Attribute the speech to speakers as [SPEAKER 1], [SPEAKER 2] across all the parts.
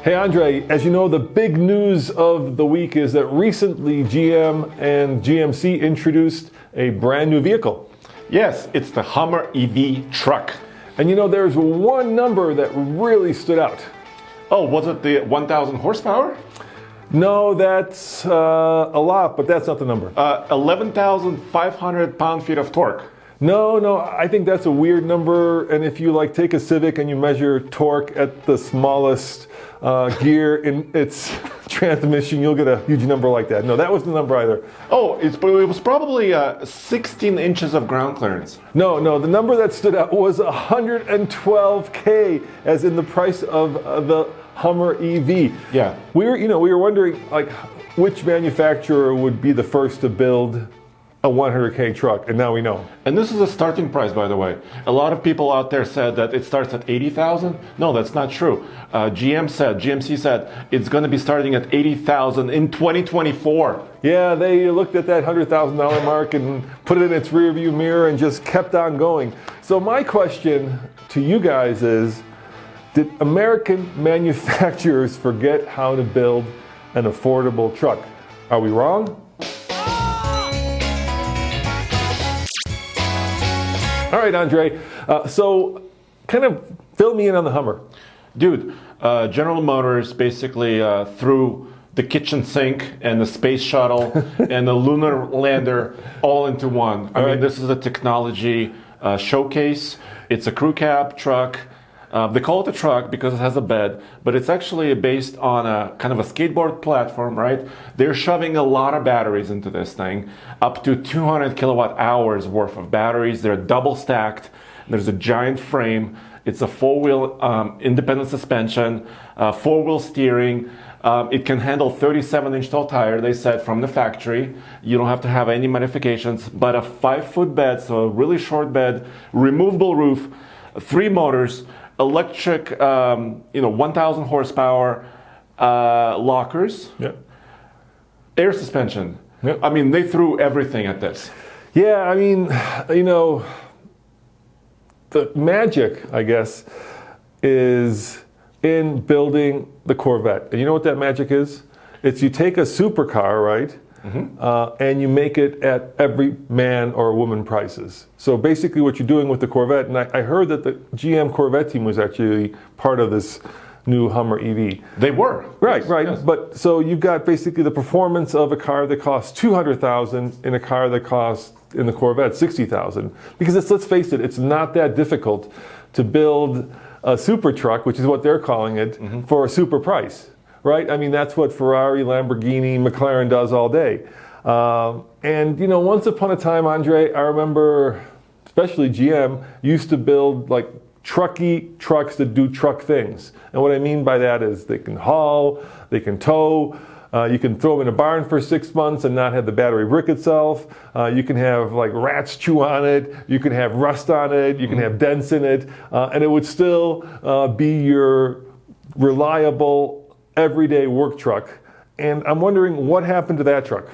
[SPEAKER 1] Hey Andre, as you know, the big news of the week is that recently GM and GMC introduced a brand new vehicle.
[SPEAKER 2] Yes, it's the Hummer EV truck.
[SPEAKER 1] And you know, there's one number that really stood out.
[SPEAKER 2] Oh, was it the 1,000 horsepower?
[SPEAKER 1] No, that's a lot, but that's not the number.
[SPEAKER 2] 11,500 pound-feet of torque.
[SPEAKER 1] No, I think that's a weird number. And if you like take a Civic and you measure torque at the smallest gear in its transmission, you'll get a huge number like that. No, that wasn't the number either.
[SPEAKER 2] Oh, it was probably 16 inches of ground clearance.
[SPEAKER 1] No, the number that stood out was $112K, as in the price of the Hummer EV.
[SPEAKER 2] Yeah.
[SPEAKER 1] We were wondering like which manufacturer would be the first to build a 100K truck, and now we know.
[SPEAKER 2] And this is a starting price, by the way. A lot of people out there said that it starts at 80,000. No, that's not true. GMC said it's going to be starting at 80,000 in 2024.
[SPEAKER 1] Yeah, they looked at that $100,000 mark and put it in its rearview mirror and just kept on going. So my question to you guys is, did American manufacturers forget how to build an affordable truck? Are we wrong? All right, Andre, so kind of fill me in on the Hummer.
[SPEAKER 2] Dude, General Motors basically threw the kitchen sink and the space shuttle and the lunar lander all into one. I mean, this is a technology showcase. It's a crew cab truck. They call it a truck because it has a bed, but it's actually based on a kind of a skateboard platform, right? They're shoving a lot of batteries into this thing, up to 200 kilowatt hours worth of batteries. They're double stacked. There's a giant frame. It's a four-wheel independent suspension, four-wheel steering. It can handle 37-inch tall tire, they said, from the factory. You don't have to have any modifications, but a 5-foot bed, so a really short bed, removable roof, 3 motors, electric, 1,000 horsepower lockers, air suspension.
[SPEAKER 1] Yep.
[SPEAKER 2] I mean, they threw everything at this.
[SPEAKER 1] Yeah, I mean, the magic, I guess, is in building the Corvette. And you know what that magic is? It's you take a supercar, right? And you make it at every man or woman prices. So basically what you're doing with the Corvette, and I heard that the GM Corvette team was actually part of this new Hummer EV.
[SPEAKER 2] They were.
[SPEAKER 1] Right.
[SPEAKER 2] Yes.
[SPEAKER 1] But so you've got basically the performance of a car that costs $200,000 in a car that costs in the Corvette $60,000. Because let's face it, it's not that difficult to build a super truck, which is what they're calling it, for a super price. Right? I mean, that's what Ferrari, Lamborghini, McLaren does all day. And, once upon a time, Andre, I remember, especially GM, used to build like trucky trucks that do truck things. And what I mean by that is they can haul, they can tow, you can throw them in a barn for 6 months and not have the battery brick itself. You can have like rats chew on it, you can have rust on it, you can have dents in it, and it would still be your reliable everyday work truck. And I'm wondering what happened to that truck.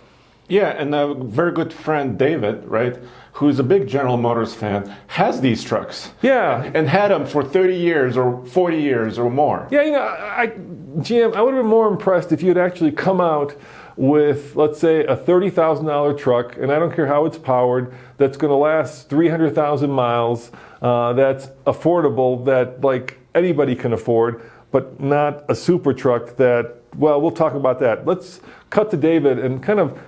[SPEAKER 2] Yeah, and a very good friend, David, right, who's a big General Motors fan, has these trucks.
[SPEAKER 1] Yeah.
[SPEAKER 2] And had them for 30 years or 40 years or more.
[SPEAKER 1] Yeah, GM, I would have been more impressed if you had actually come out with, let's say, a $30,000 truck, and I don't care how it's powered, that's going to last 300,000 miles, that's affordable, that like anybody can afford, but not a super truck that, well, we'll talk about that. Let's cut to David and kind of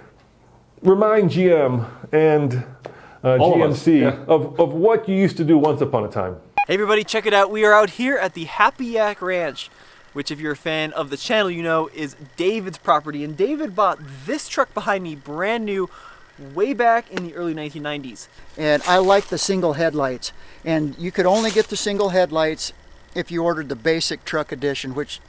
[SPEAKER 1] remind GM and GMC of what you used to do once upon a time.
[SPEAKER 3] Hey everybody, check it out. We are out here at the Happy Yak Ranch, which if you're a fan of the channel, you know is David's property. And David bought this truck behind me brand new way back in the early 1990s.
[SPEAKER 4] And I like the single headlights. And you could only get the single headlights if you ordered the basic truck edition, which,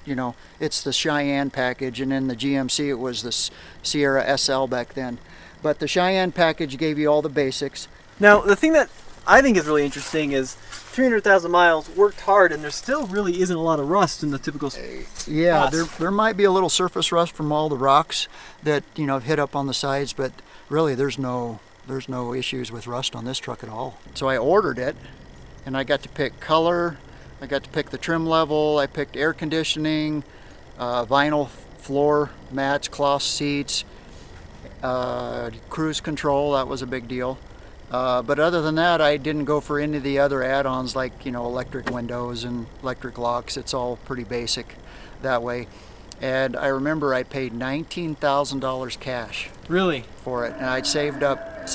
[SPEAKER 4] it's the Cheyenne package, and in the GMC it was the Sierra SL back then. But the Cheyenne package gave you all the basics.
[SPEAKER 3] Now, the thing that I think is really interesting is 300,000 miles, worked hard, and there still really isn't a lot of rust in the typical
[SPEAKER 4] Yeah,
[SPEAKER 3] spots.
[SPEAKER 4] there might be a little surface rust from all the rocks that, hit up on the sides, but really there's no there's no issues with rust on this truck at all. So I ordered it, and I got to pick color, I got to pick the trim level, I picked air conditioning, vinyl floor mats, cloth seats, cruise control. That was a big deal. But other than that, I didn't go for any of the other add-ons like, electric windows and electric locks. It's all pretty basic that way. And I remember I paid $19,000 cash
[SPEAKER 3] Really?
[SPEAKER 4] for it, and I'd saved up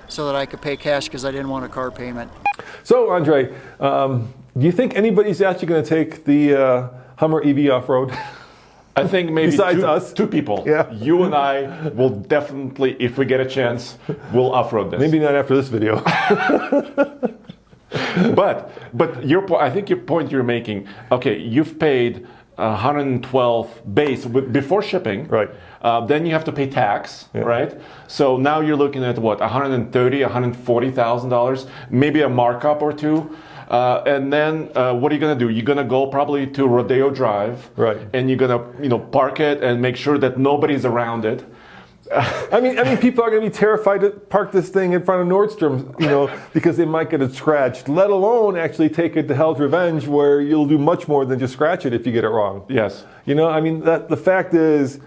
[SPEAKER 4] so that I could pay cash because I didn't want a car payment.
[SPEAKER 1] So, Andre, do you think anybody's actually going to take the Hummer EV off-road?
[SPEAKER 2] I think maybe
[SPEAKER 1] Besides us?
[SPEAKER 2] two people.
[SPEAKER 1] Yeah.
[SPEAKER 2] You and I will definitely, if we get a chance, we'll off-road this.
[SPEAKER 1] Maybe not after this video.
[SPEAKER 2] But I think your point you're making. Okay, you've paid 112 base before shipping.
[SPEAKER 1] Right.
[SPEAKER 2] Then you have to pay tax, right? So now you're looking at what, $130,000, $140,000, maybe a markup or two. And then what are you going to do? You're going to go probably to Rodeo Drive,
[SPEAKER 1] right?
[SPEAKER 2] And you're going to park it and make sure that nobody's around it.
[SPEAKER 1] I mean, people are going to be terrified to park this thing in front of Nordstrom's, because they might get it scratched. Let alone actually take it to Hell's Revenge, where you'll do much more than just scratch it if you get it wrong.
[SPEAKER 2] Yes.
[SPEAKER 1] The fact is,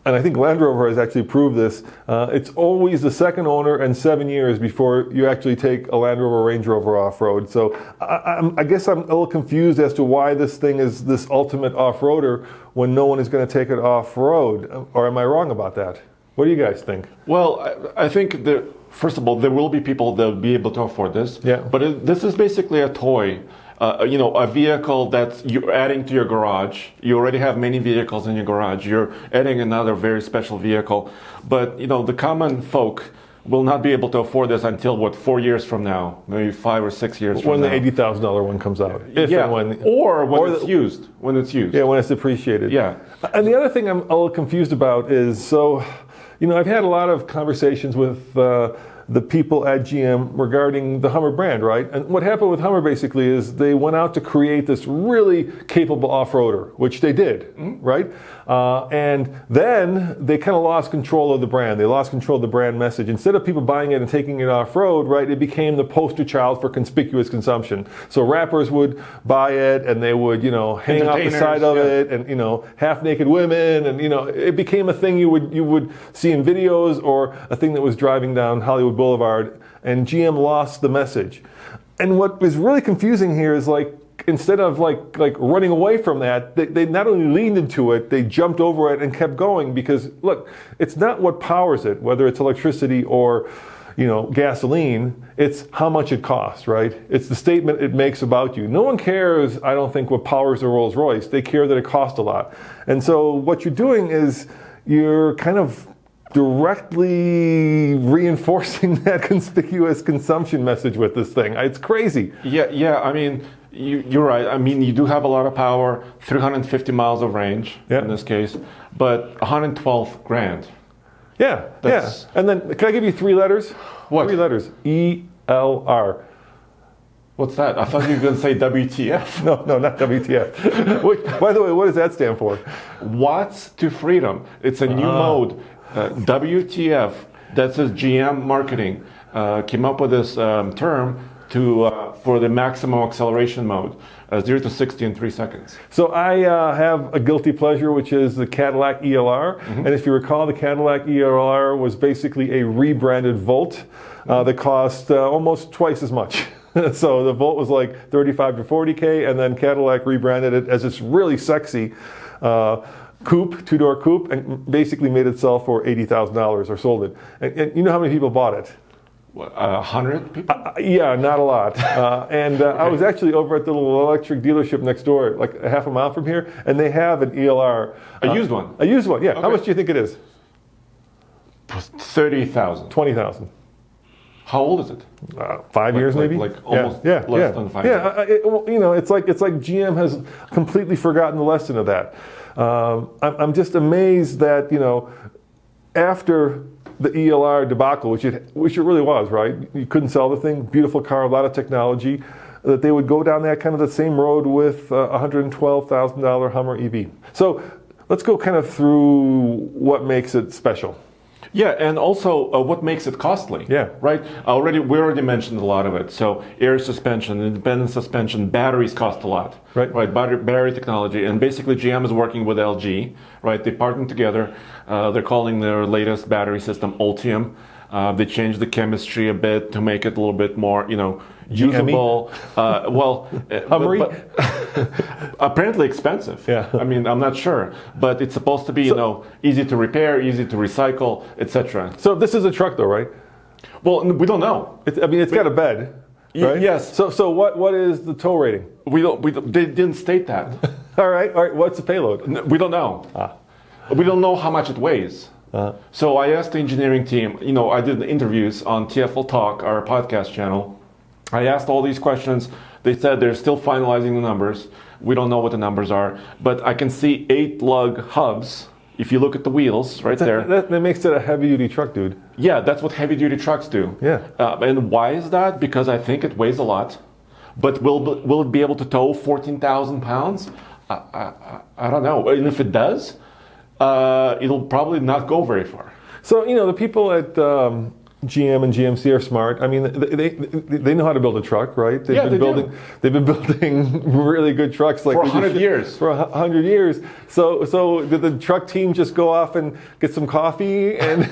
[SPEAKER 1] and I think Land Rover has actually proved this. It's always the second owner and 7 years before you actually take a Land Rover Range Rover off-road. So I guess I'm a little confused as to why this thing is this ultimate off-roader when no one is going to take it off-road. Or am I wrong about that? What do you guys think?
[SPEAKER 2] Well, I think first of all, there will be people that will be able to afford this.
[SPEAKER 1] Yeah.
[SPEAKER 2] But this is basically a toy. A vehicle that you're adding to your garage. You already have many vehicles in your garage. You're adding another very special vehicle. But, the common folk will not be able to afford this until, 4 years from now? Maybe 5 or 6 years from now.
[SPEAKER 1] When the $80,000 one comes out.
[SPEAKER 2] Or when it's used. When it's used.
[SPEAKER 1] Yeah, when it's depreciated.
[SPEAKER 2] Yeah.
[SPEAKER 1] And the other thing I'm a little confused about is, I've had a lot of conversations with the people at GM regarding the Hummer brand, right? And what happened with Hummer basically is they went out to create this really capable off-roader, which they did, right? And then they kind of lost control of the brand. They lost control of the brand message. Instead of people buying it and taking it off-road, right, it became the poster child for conspicuous consumption. So rappers would buy it and they would, hang out the side of it, and, half-naked women, and, it became a thing you would see in videos, or a thing that was driving down Hollywood Boulevard, and GM lost the message. And what was really confusing here is instead of running away from that, they not only leaned into it, they jumped over it and kept going, because look, it's not what powers it, whether it's electricity or gasoline, it's how much it costs, right? It's the statement it makes about you. No one cares, I don't think, what powers a Rolls Royce. They care that it costs a lot. And so what you're doing is you're kind of directly reinforcing that conspicuous consumption message with this thing. It's crazy.
[SPEAKER 2] Yeah. I mean, you're right. I mean, you do have a lot of power, 350 miles of range in this case, but 112 grand.
[SPEAKER 1] Yeah. And then, can I give you 3 letters?
[SPEAKER 2] What?
[SPEAKER 1] 3 letters. ELR.
[SPEAKER 2] What's that? I thought you were going to say WTF.
[SPEAKER 1] No, not WTF. Which, by the way, what does that stand for?
[SPEAKER 2] Watts to Freedom. It's a new mode. WTF. That says GM Marketing came up with this term for the maximum acceleration mode, 0 to 60 in 3 seconds.
[SPEAKER 1] So I have a guilty pleasure, which is the Cadillac ELR. And if you recall, the Cadillac ELR was basically a rebranded Volt that cost almost twice as much. So the Volt was like 35 to 40K, and then Cadillac rebranded it as this really sexy coupe, 2-door coupe, and basically made it sell for $80,000 or sold it. And you know how many people bought it?
[SPEAKER 2] 100 people?
[SPEAKER 1] Yeah, not a lot. And I was actually over at the little electric dealership next door, like a half a mile from here, and they have an ELR.
[SPEAKER 2] A used one?
[SPEAKER 1] A used one, yeah.
[SPEAKER 2] Okay.
[SPEAKER 1] How much do you think it is?
[SPEAKER 2] 30,000.
[SPEAKER 1] 20,000.
[SPEAKER 2] How old is it?
[SPEAKER 1] 5 years, maybe.
[SPEAKER 2] Almost less than 5 years.
[SPEAKER 1] It's like GM has completely forgotten the lesson of that. I'm just amazed that after the ELR debacle, which it really was, right? You couldn't sell the thing. Beautiful car, a lot of technology. That they would go down that kind of the same road with a $112,000 Hummer EV. So let's go kind of through what makes it special.
[SPEAKER 2] Yeah, and also what makes it costly?
[SPEAKER 1] Yeah.
[SPEAKER 2] Right. We already mentioned a lot of it. So air suspension, independent suspension, batteries cost a lot.
[SPEAKER 1] Right.
[SPEAKER 2] Right. Battery technology, and basically GM is working with LG. Right. They partnered together. They're calling their latest battery system Ultium. They changed the chemistry a bit to make it a little bit more, usable. Apparently expensive.
[SPEAKER 1] Yeah.
[SPEAKER 2] I mean, I'm not sure, but it's supposed to be, easy to repair, easy to recycle, etc.
[SPEAKER 1] So this is a truck, though, right?
[SPEAKER 2] Well, we don't know.
[SPEAKER 1] It's got a bed, right?
[SPEAKER 2] Yes.
[SPEAKER 1] So what is the tow rating?
[SPEAKER 2] We don't. They didn't state that.
[SPEAKER 1] All right. What's the payload?
[SPEAKER 2] We don't know. We don't know how much it weighs. So I asked the engineering team. I did interviews on TFL Talk, our podcast channel. I asked all these questions. They said they're still finalizing the numbers. We don't know what the numbers are, but I can see 8 lug hubs. If you look at the wheels right there.
[SPEAKER 1] That makes it a heavy-duty truck, dude.
[SPEAKER 2] Yeah, that's what heavy-duty trucks do.
[SPEAKER 1] Yeah.
[SPEAKER 2] And why is that? Because I think it weighs a lot. But will it be able to tow 14,000 pounds? I don't know. And if it does, it'll probably not go very far.
[SPEAKER 1] So, the people at GM and GMC are smart. I mean, they know how to build a truck, right? They've been building really good trucks
[SPEAKER 2] for 100 years.
[SPEAKER 1] For 100 years. So did the truck team just go off and get some coffee and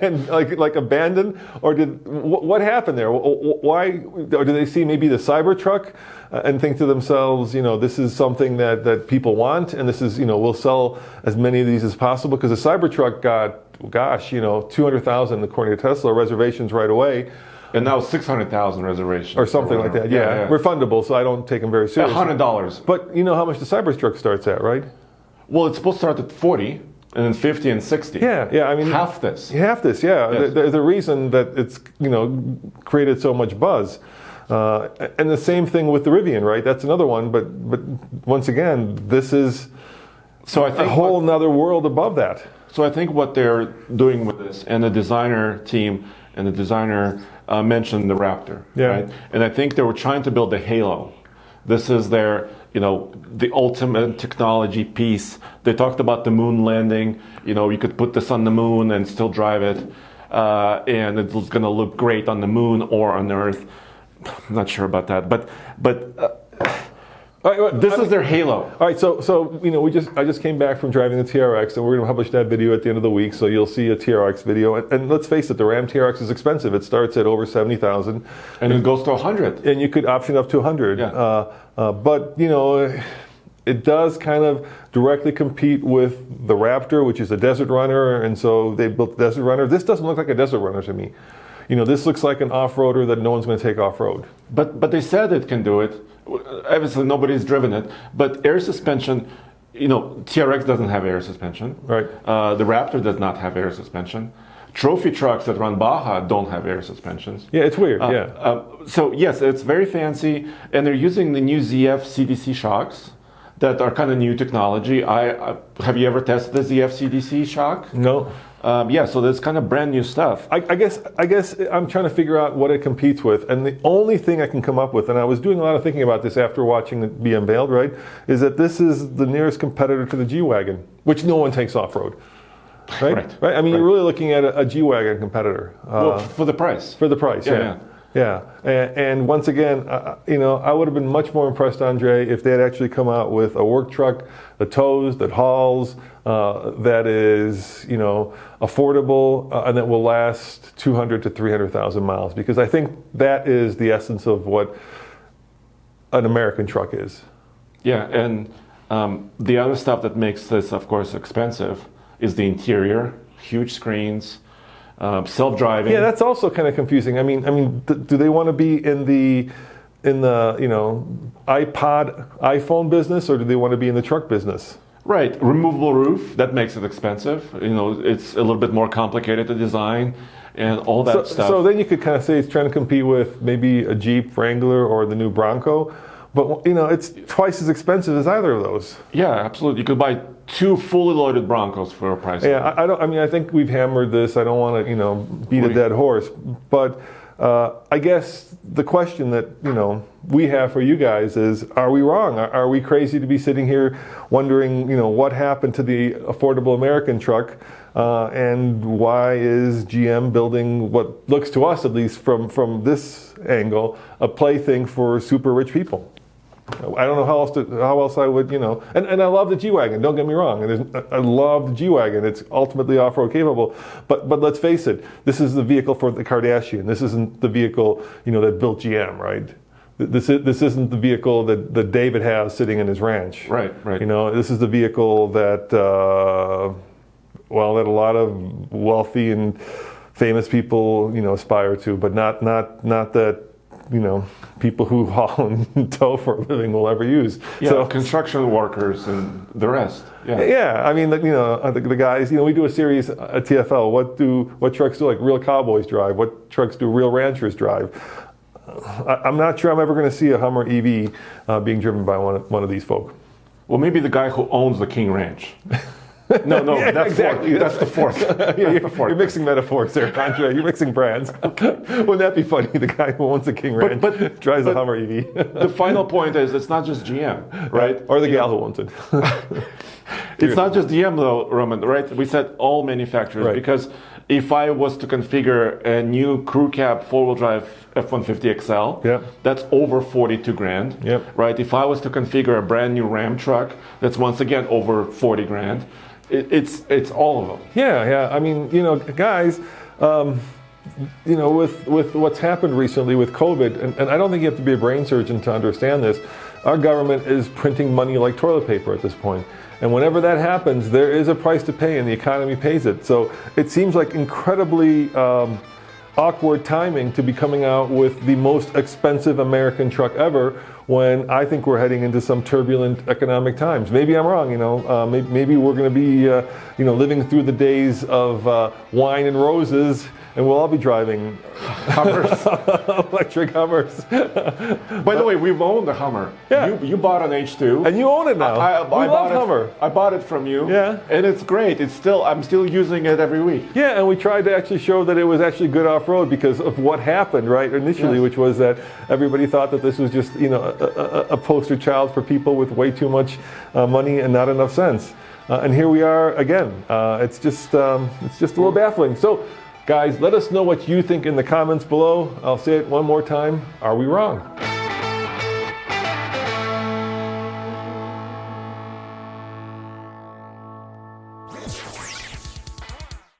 [SPEAKER 1] and like abandon, or what happened there? Why, or did they see maybe the Cybertruck and think to themselves, this is something that people want, and this is, we'll sell as many of these as possible, because the Cybertruck got, 200,000 according to Tesla reservations right away.
[SPEAKER 2] And now 600,000 reservations.
[SPEAKER 1] Or something like that, yeah. Refundable, so I don't take them very seriously.
[SPEAKER 2] $100.
[SPEAKER 1] But you know how much the Cybertruck starts at, right?
[SPEAKER 2] Well, it's supposed to start at 40, and then 50 and 60.
[SPEAKER 1] Yeah, I mean...
[SPEAKER 2] Half this,
[SPEAKER 1] yeah.
[SPEAKER 2] Yes.
[SPEAKER 1] There's a reason that it's, created so much buzz. And the same thing with the Rivian, right? That's another one, but once again, this is
[SPEAKER 2] so I think
[SPEAKER 1] a whole nother world above that.
[SPEAKER 2] So I think what they're doing with this, and the designer team and the designer mentioned the Raptor, right? And I think they were trying to build a halo. This is their, the ultimate technology piece. They talked about the moon landing. You could put this on the moon and still drive it, and it's going to look great on the moon or on Earth. I'm not sure about that, but this is their halo.
[SPEAKER 1] All right, so I just came back from driving the TRX, and we're going to publish that video at the end of the week. So you'll see a TRX video, and let's face it, the Ram TRX is expensive. It starts at over 70,000,
[SPEAKER 2] and it goes to 100,
[SPEAKER 1] and you could option up to 100.
[SPEAKER 2] Yeah.
[SPEAKER 1] But it does kind of directly compete with the Raptor, which is a desert runner, and so they built the desert runner. This doesn't look like a desert runner to me. This looks like an off-roader that no one's going to take off-road.
[SPEAKER 2] But they said it can do it. Obviously, nobody's driven it. But air suspension, TRX doesn't have air suspension.
[SPEAKER 1] Right.
[SPEAKER 2] The Raptor does not have air suspension. Trophy trucks that run Baja don't have air suspensions.
[SPEAKER 1] Yeah, it's weird,
[SPEAKER 2] So, yes, it's very fancy. And they're using the new ZF CDC shocks that are kind of new technology. Have you ever tested the ZF CDC shock?
[SPEAKER 1] No.
[SPEAKER 2] So there's kind of brand new stuff.
[SPEAKER 1] I guess I'm trying to figure out what it competes with, and the only thing I can come up with, and I was doing a lot of thinking about this after watching it be unveiled, right, is that this is the nearest competitor to the G-Wagon, which no one takes off-road. Right? I mean, you're really looking at a G-Wagon competitor.
[SPEAKER 2] For the price.
[SPEAKER 1] For the price, yeah. And once again, I would have been much more impressed, Andre, if they had actually come out with a work truck that tows, that hauls, that is, affordable, and that will last 200 to 300,000 miles. Because I think that is the essence of what an American truck is.
[SPEAKER 2] Yeah, and the other stuff that makes this, of course, expensive is the interior, huge screens. Self-driving.
[SPEAKER 1] Yeah, that's also kind of confusing. I mean, do they want to be in the iPhone business, or do they want to be in the truck business?
[SPEAKER 2] Right, removable roof, that makes it expensive. It's a little bit more complicated to design and all that stuff.
[SPEAKER 1] So then you could kind of say it's trying to compete with maybe a Jeep Wrangler or the new Bronco, but it's twice as expensive as either of those.
[SPEAKER 2] Yeah, absolutely. You could buy 2 fully loaded Broncos for a price.
[SPEAKER 1] Yeah, I think we've hammered this. I don't want to, beat a dead horse, but I guess the question that we have for you guys is: are we wrong? Are we crazy to be sitting here wondering what happened to the affordable American truck, and why is GM building what looks to us, at least from this angle, a plaything for super rich people? I don't know how else I would, and I love the G-Wagon, don't get me wrong. I love the G-Wagon. It's ultimately off-road capable. But let's face it, this is the vehicle for the Kardashian. This isn't the vehicle, that built GM, right? This isn't the vehicle that David has sitting in his ranch.
[SPEAKER 2] Right.
[SPEAKER 1] This is the vehicle that, that a lot of wealthy and famous people, aspire to, but not that, people who haul and tow for a living will ever use.
[SPEAKER 2] Yeah,
[SPEAKER 1] so,
[SPEAKER 2] construction workers and the rest.
[SPEAKER 1] Yeah. I mean, the guys. We do a series at TFL. What trucks do real cowboys drive? What trucks do real ranchers drive? I'm not sure I'm ever going to see a Hummer EV being driven by one of these folk.
[SPEAKER 2] Well, maybe the guy who owns the King Ranch. No,
[SPEAKER 1] Yeah,
[SPEAKER 2] that's
[SPEAKER 1] exactly.
[SPEAKER 2] That's the fourth.
[SPEAKER 1] You're mixing metaphors there, Andre. You're mixing brands. Wouldn't that be funny? The guy who owns the King Ranch drives a Hummer EV.
[SPEAKER 2] The final point is it's not just GM, right?
[SPEAKER 1] Or the gal who owns it.
[SPEAKER 2] It's not just GM though, Roman, right? We said all manufacturers,
[SPEAKER 1] right.
[SPEAKER 2] Because if I was to configure a new crew cab four-wheel drive F-150 XL, that's over 42 grand, right? If I was to configure a brand new Ram truck, that's once again over 40 grand. It's all of them.
[SPEAKER 1] Yeah. I mean, guys, with what's happened recently with COVID, and I don't think you have to be a brain surgeon to understand this, our government is printing money like toilet paper at this point. And whenever that happens, there is a price to pay, and the economy pays it. So it seems like incredibly awkward timing to be coming out with the most expensive American truck ever, when I think we're heading into some turbulent economic times. Maybe I'm wrong, maybe we're going to be, living through the days of wine and roses, and we'll all be driving
[SPEAKER 2] Hummers.
[SPEAKER 1] electric Hummers.
[SPEAKER 2] By the way, we've owned the Hummer.
[SPEAKER 1] Yeah.
[SPEAKER 2] You bought an H2.
[SPEAKER 1] And you own it now.
[SPEAKER 2] I
[SPEAKER 1] love Hummer.
[SPEAKER 2] I bought it from you.
[SPEAKER 1] Yeah.
[SPEAKER 2] And it's great. I'm still using it every week.
[SPEAKER 1] Yeah, and we tried to actually show that it was actually good off-road because of what happened, right, initially, which was that everybody thought that this was just, a poster child for people with way too much money and not enough sense. And here we are again. It's just a little baffling. So, guys, let us know what you think in the comments below. I'll say it one more time. Are we wrong?